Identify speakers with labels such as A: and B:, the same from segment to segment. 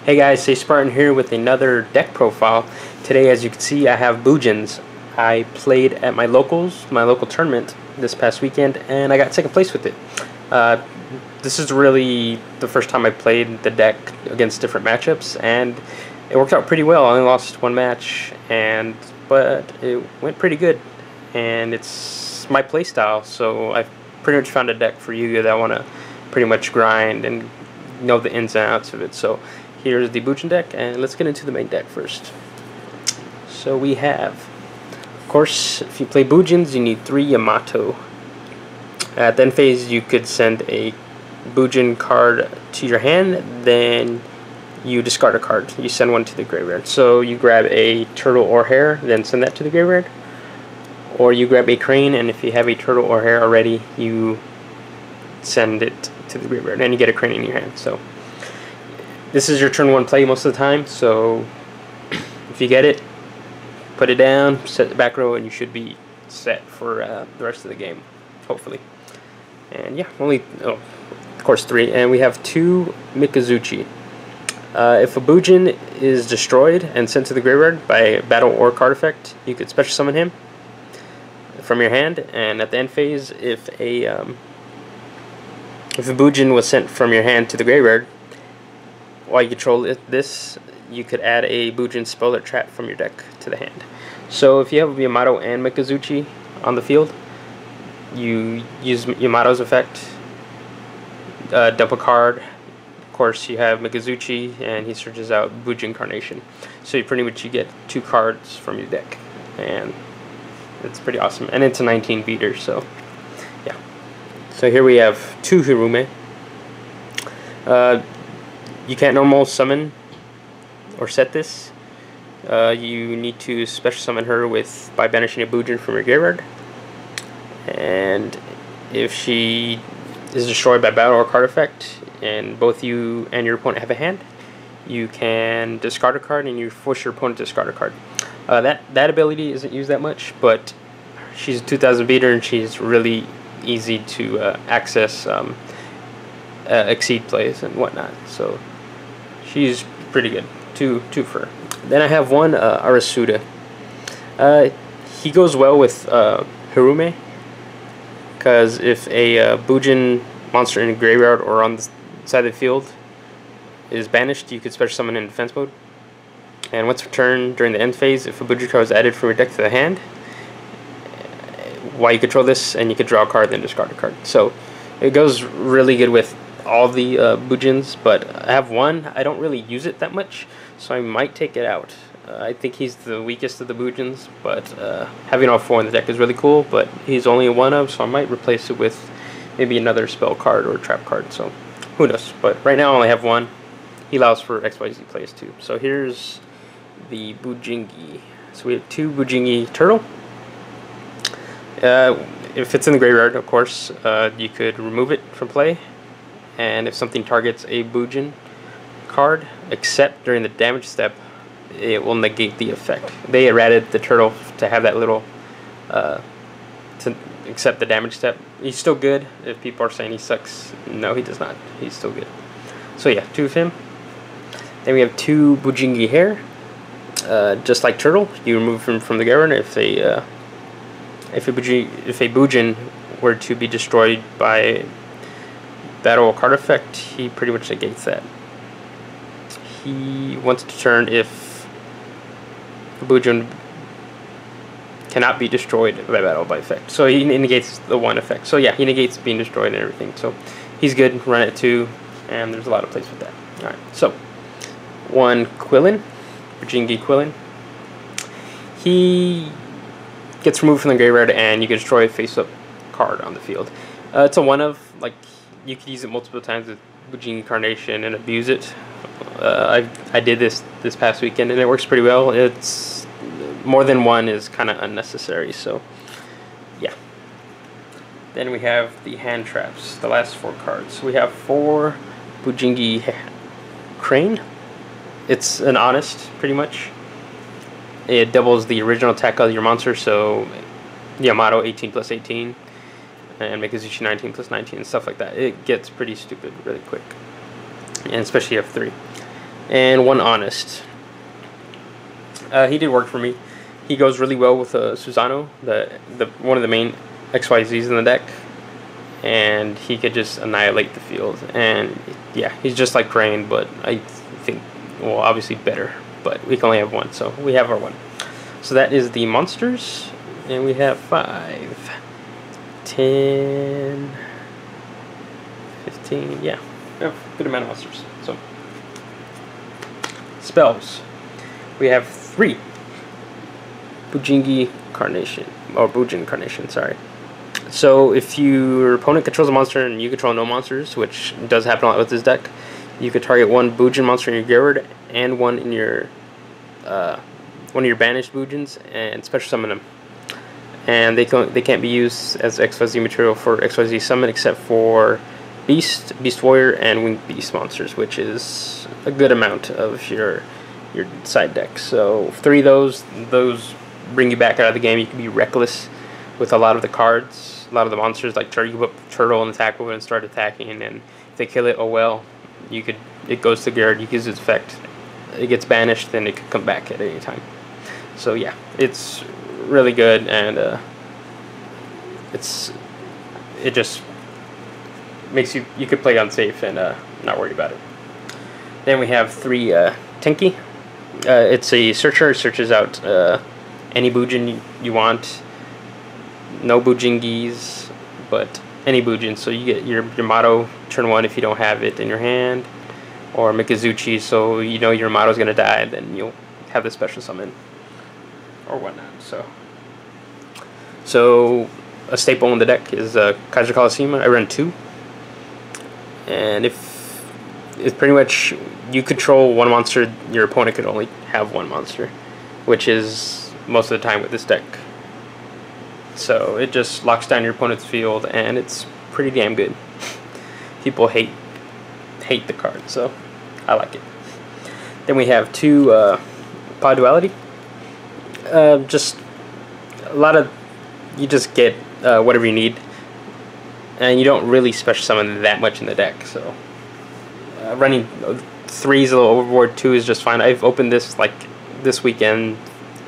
A: Hey guys, Say Spartan here with another deck profile. Today, as you can see, I have Bujins. I played at my local tournament this past weekend, and I got second place with it. This is really the first time I played the deck against different matchups, and it worked out pretty well. I only lost one match, but it went pretty good, and it's my play style, so I've pretty much found a deck for you that want to pretty much grind and know the ins and outs of it. So here's the Bujin deck, and let's get into the main deck first. So we have, of course, if you play Bujins, you need 3 Yamato. At the end phase, you could send a Bujin card to your hand, then you discard a card. You send one to the graveyard. So you grab a turtle or hare, then send that to the graveyard. Or you grab a crane, and if you have a turtle or hare already, you send it to the graveyard, and you get a crane in your hand. So this is your turn 1 play most of the time, so if you get it, put it down, set the back row, and you should be set for the rest of the game, hopefully. And yeah, of course 3, and we have 2 Mikazuchi. If a Bujin is destroyed and sent to the graveyard by battle or card effect, you could special summon him from your hand, and at the end phase, if a Bujin was sent from your hand to the graveyard, while you control this, you could add a Bujin spell or trap from your deck to the hand. So if you have Yamato and Mikazuchi on the field, you use Yamato's effect, dump a card. Of course, you have Mikazuchi, and he searches out Bujin Carnation. So you pretty much get 2 cards from your deck, and it's pretty awesome. And it's a 19 beater, so yeah. So here we have 2 Hirume. You can't normal summon or set this. You need to special summon her by banishing a Bujin from your graveyard. And if she is destroyed by battle or card effect, and both you and your opponent have a hand, you can discard a card, and you force your opponent to discard a card. That ability isn't used that much, but she's a 2000 beater, and she's really easy to access exceed plays and whatnot. So she's pretty good. Two for her. Then I have 1 Arasuda. He goes well with Hirume, because if a Bujin monster in a graveyard or on the side of the field is banished, you could special summon in defense mode. And once per turn during the end phase, if a Bujin card is added from your deck to the hand, while you control this, and you could draw a card, then discard a card. So it goes really good with all the Bujins, but I have 1. I don't really use it that much, so I might take it out. I think he's the weakest of the Bujins, but having all 4 in the deck is really cool, but he's only 1 of, so I might replace it with maybe another spell card or trap card, so who knows. But right now I only have 1. He allows for XYZ plays too. So here's the Bujingi. So we have 2 Bujingi turtle. If it's in the graveyard, of course, you could remove it from play. And if something targets a Bujin card, except during the damage step, it will negate the effect. They added the turtle to have that little, to accept the damage step. He's still good. If people are saying he sucks, no, he does not. He's still good. So yeah, 2 of him. Then we have 2 Bujingi hare. Just like turtle, you remove him from the graveyard. If a Bujin were to be destroyed by battle or card effect, he pretty much negates that. He wants to turn if the Bujin cannot be destroyed by battle by effect. So he negates the 1 effect. So yeah, he negates being destroyed and everything. So he's good. Run it 2, and there's a lot of plays with that. Alright, so 1 Quillin, Bujingi Quillin. He gets removed from the graveyard, and you can destroy a face-up card on the field. It's a 1 of, like, you could use it multiple times with Bujin Carnation and abuse it. I did this past weekend, and it works pretty well. It's more than 1 is kind of unnecessary, so yeah. Then we have the hand traps, the last 4 cards. We have 4 Bujingi Crane. It's an honest, pretty much. It doubles the original attack of your monster, so Yamato 18 plus 18. and Mikazuchi 19 plus 19 and stuff like that. It gets pretty stupid really quick, and especially if 3. and one Honest. He did work for me. He goes really well with Susano, the one of the main XYZs in the deck, and he could just annihilate the field. And yeah, he's just like Crane, but I think, well, obviously better. But we can only have one, so we have our one. So that is the monsters, and we have 5, 10, 15. Yeah, we have a good amount of monsters. So spells, we have 3. Bujin Carnation, sorry. So if your opponent controls a monster and you control no monsters, which does happen a lot with this deck, you could target one Bujin monster in your graveyard and one in your one of your banished Bujins and special summon them. And they can't be used as XYZ material for XYZ summon except for Beast, Beast Warrior, and Winged Beast monsters, which is a good amount of your side deck. So 3 of those bring you back out of the game. You can be reckless with a lot of the cards, a lot of the monsters like Turtle. You can put Turtle and attack with it and start attacking, and if they kill it, oh well. It goes to guard. You use its effect. It gets banished, then it could come back at any time. So yeah, it's really good, and it just makes you could play unsafe and not worry about it. Then we have 3 Tenki. It's a searcher. It searches out any Bujin you want. No Bujingis, but any Bujin. So you get your motto turn 1 if you don't have it in your hand, or Mikazuchi, so you know your motto's gonna die, then you'll have the special summon or whatnot. So a staple in the deck is Kaiser Coliseum. I run 2, and if it's pretty much you control one monster, your opponent could only have one monster, which is most of the time with this deck. So it just locks down your opponent's field, and it's pretty damn good. People hate the card, so I like it. Then we have 2 Pod Duality. Just a lot of, you just get whatever you need, and you don't really special summon that much in the deck. So running 3 is a little overboard. 2 is just fine. I've opened this like this weekend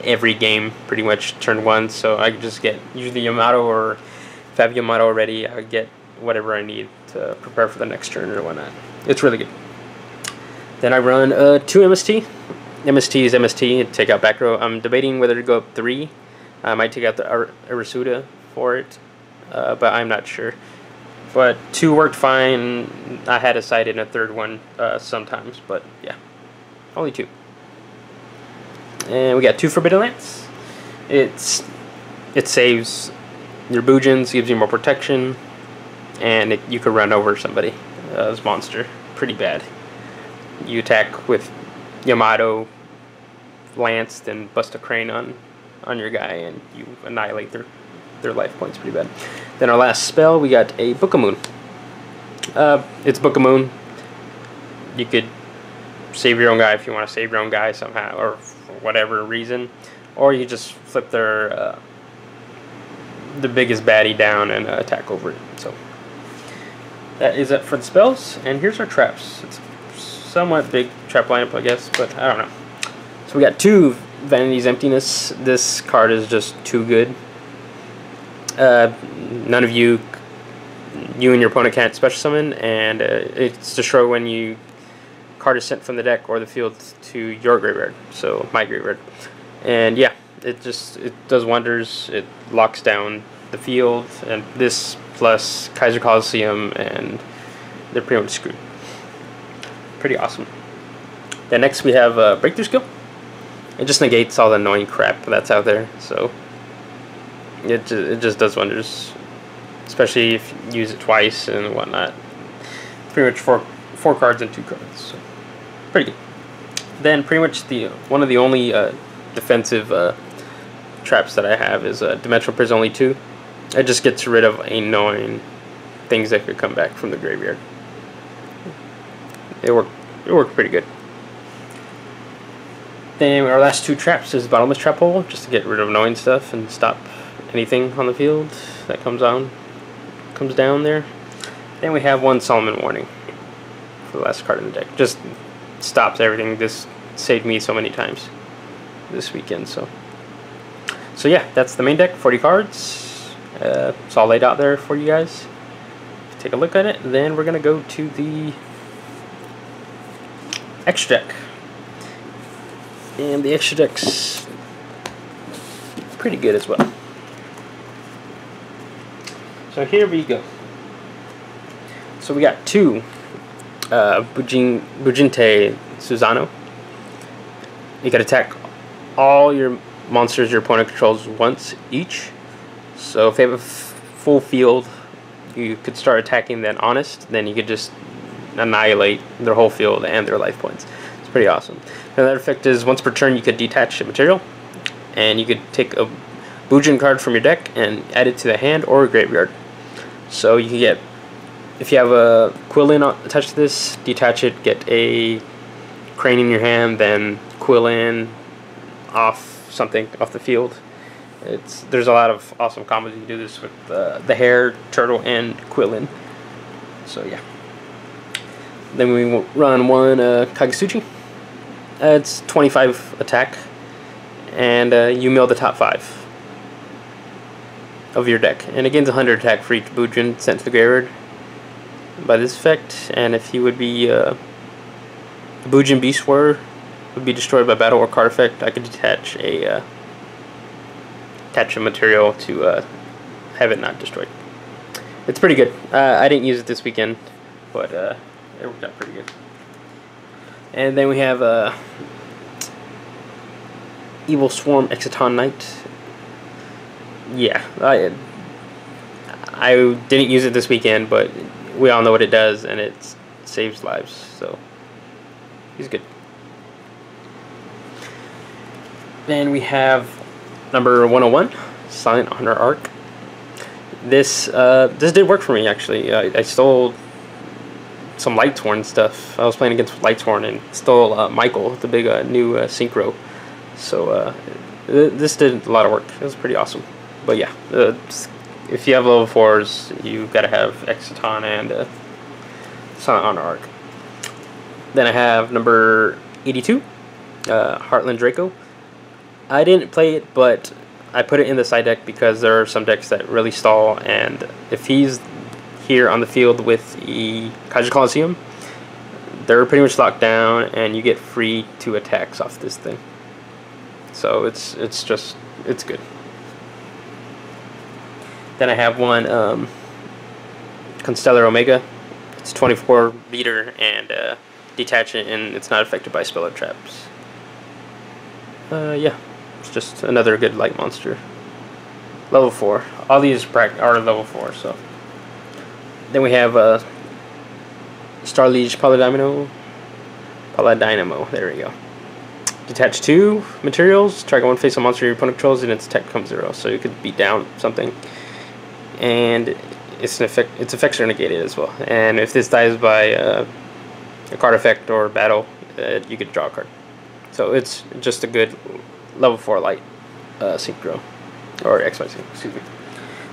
A: every game pretty much turn 1, so I just get usually Yamato, or if I have Yamato already, I get whatever I need to prepare for the next turn or whatnot. It's really good. Then I run 2 MST. MST is MST, take out back row. I'm debating whether to go up 3. I might take out the Arasuda for it, but I'm not sure. But 2 worked fine. I had a side in a 3rd one sometimes, but yeah, only 2. And we got 2 Forbidden Lance. It saves your Bujins, gives you more protection, and you could run over somebody. This monster, pretty bad. You attack with Yamato, Lance, then bust a Crane on your guy, and you annihilate their life points pretty bad. Then our last spell, we got a Book of Moon. It's Book of Moon. You could save your own guy if you want to save your own guy somehow, or for whatever reason, or you just flip the biggest baddie down and attack over it. So that is it for the spells, and here's our traps. It's somewhat big trap lineup, I guess, but I don't know. So we got 2 Vanity's Emptiness. This card is just too good. None of you and your opponent can't special summon, and it's destroyed when you card is sent from the deck or the field to your graveyard, so my graveyard. And yeah, it does wonders. It locks down the field, and this plus Kaiser Coliseum, and they're pretty much screwed. Pretty awesome. Then next we have Breakthrough Skill. It just negates all the annoying crap that's out there, so it just does wonders, especially if you use it twice and whatnot. Pretty much four cards and 2 cards, so pretty good. Then pretty much one of the only defensive traps that I have is Dimensional Prison only 2. It just gets rid of annoying things that could come back from the graveyard. It worked pretty good. Then our last 2 traps is Bottomless Trap Hole, just to get rid of annoying stuff and stop anything on the field that comes down there. Then we have 1 Solomon Warning for the last card in the deck. Just stops everything. This saved me so many times this weekend. So yeah, that's the main deck. 40 cards. It's all laid out there for you guys. Take a look at it. Then we're gonna go to the extra deck, and the extra deck's pretty good as well. So here we go. So we got two Bujin Susano. You can attack all your monsters your opponent controls once each. So if they have a full field, you could start attacking that Honest. Then you could just annihilate their whole field and their life points. It's pretty awesome. Another effect is once per turn you could detach a material, and you could take a Bujin card from your deck and add it to the hand or graveyard. So you can get, if you have a Quillin attached to this, detach it, get a Crane in your hand, then Quillin off something off the field. There's a lot of awesome combos you can do this with the Hare, Turtle, and Quillin. So yeah. Then we run one Kagasuchi. It's 25 attack, and you mill the top 5 of your deck, and it gains 100 attack for each Bujin sent to the graveyard by this effect. And if he would be Bujin Beast Warrior would be destroyed by battle or card effect, I could detach a material to have it not destroyed. It's pretty good. I didn't use it this weekend, but it worked out pretty good. And then we have Evil Swarm Exciton Knight. Yeah, I didn't use it this weekend, but we all know what it does, and it saves lives, so he's good. Then we have number 101, Silent Honor Arc. This did work for me, actually. I stole some Lightsworn stuff. I was playing against Lightsworn and stole Michael, the big new synchro. So this did a lot of work. It was pretty awesome. But yeah, if you have level 4s, you gotta have Exciton and Silent Honor Arc. Then I have number 82, Heartland Draco. I didn't play it, but I put it in the side deck because there are some decks that really stall, and if he's here on the field with the Kaiju Coliseum, they're pretty much locked down, and you get free 2 attacks off this thing. So it's good. Then I have one Constellar Omega. It's 24 meter and detach it, and it's not affected by spell or traps. Yeah, it's just another good light monster. Level 4. All these are level 4. So then we have Star Liege Paladino. There we go. Detach 2 materials. Target one face a monster your opponent controls, and its attack becomes 0. So you could beat down something. And its effects are negated as well. And if this dies by a card effect or battle, you could draw a card. So it's just a good level 4 light synchro, or XY sync, excuse me.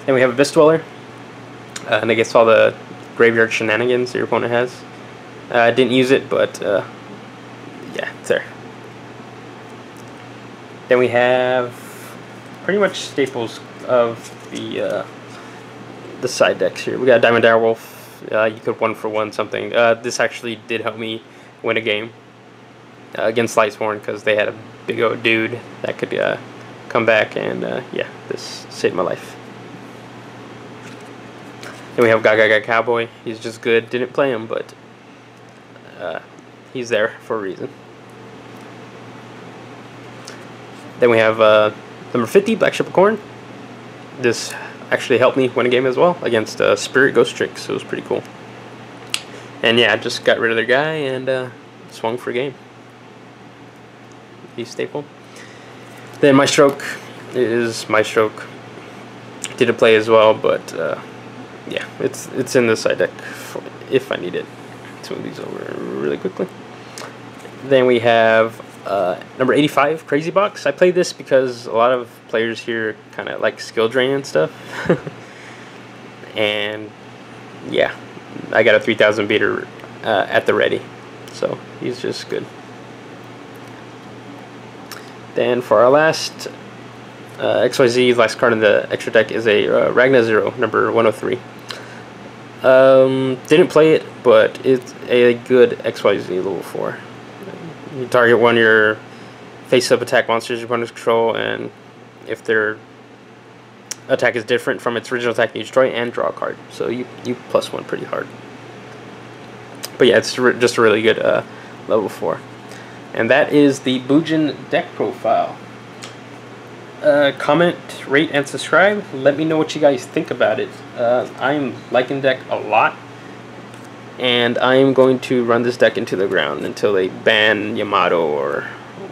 A: Then we have Abyss Dweller, and I guess all the graveyard shenanigans that your opponent has. I didn't use it, but yeah, it's there. Then we have pretty much staples of the side decks here. We got Diamond Direwolf. You could 1-for-1 something. This actually did help me win a game against Lightsworn because they had a big old dude that could come back, and yeah, this saved my life. Then we have Gaga Cowboy. He's just good. Didn't play him, but he's there for a reason. Then we have number 50, Black Ship of Corn. This actually helped me win a game as well against Spirit Ghost Trick, so it was pretty cool. And yeah, I just got rid of their guy and swung for a game. He's staple. Then My Stroke is My Stroke. Didn't play as well, but yeah, it's in the side deck if I need it. Let's move these over really quickly. Then we have number 85, Crazy Box. I played this because a lot of players here kind of like skill drain and stuff. And yeah, I got a 3000 beater at the ready. So he's just good. Then for our last XYZ, last card in the extra deck is a Ragna Zero, number 103. Didn't play it, but it's a good XYZ level 4. You target one of your face-up attack monsters your opponents control, and if their attack is different from its original attack, you destroy and draw a card. So you +1 pretty hard. But yeah, it's just a really good level 4. And that is the Bujin deck profile. Comment, rate, and subscribe. Let me know what you guys think about it. I'm liking the deck a lot, and I am going to run this deck into the ground until they ban Yamato or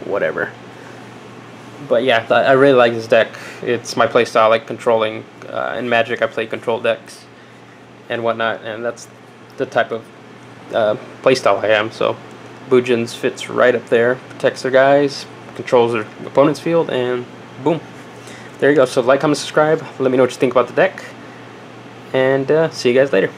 A: whatever. But yeah, I really like this deck. It's my playstyle. I like controlling. In Magic, I play control decks and whatnot, and that's the type of playstyle I am. So Bujin's fits right up there. Protects their guys, controls their opponent's field, and boom. There you go. So like, comment, subscribe. Let me know what you think about the deck, and see you guys later.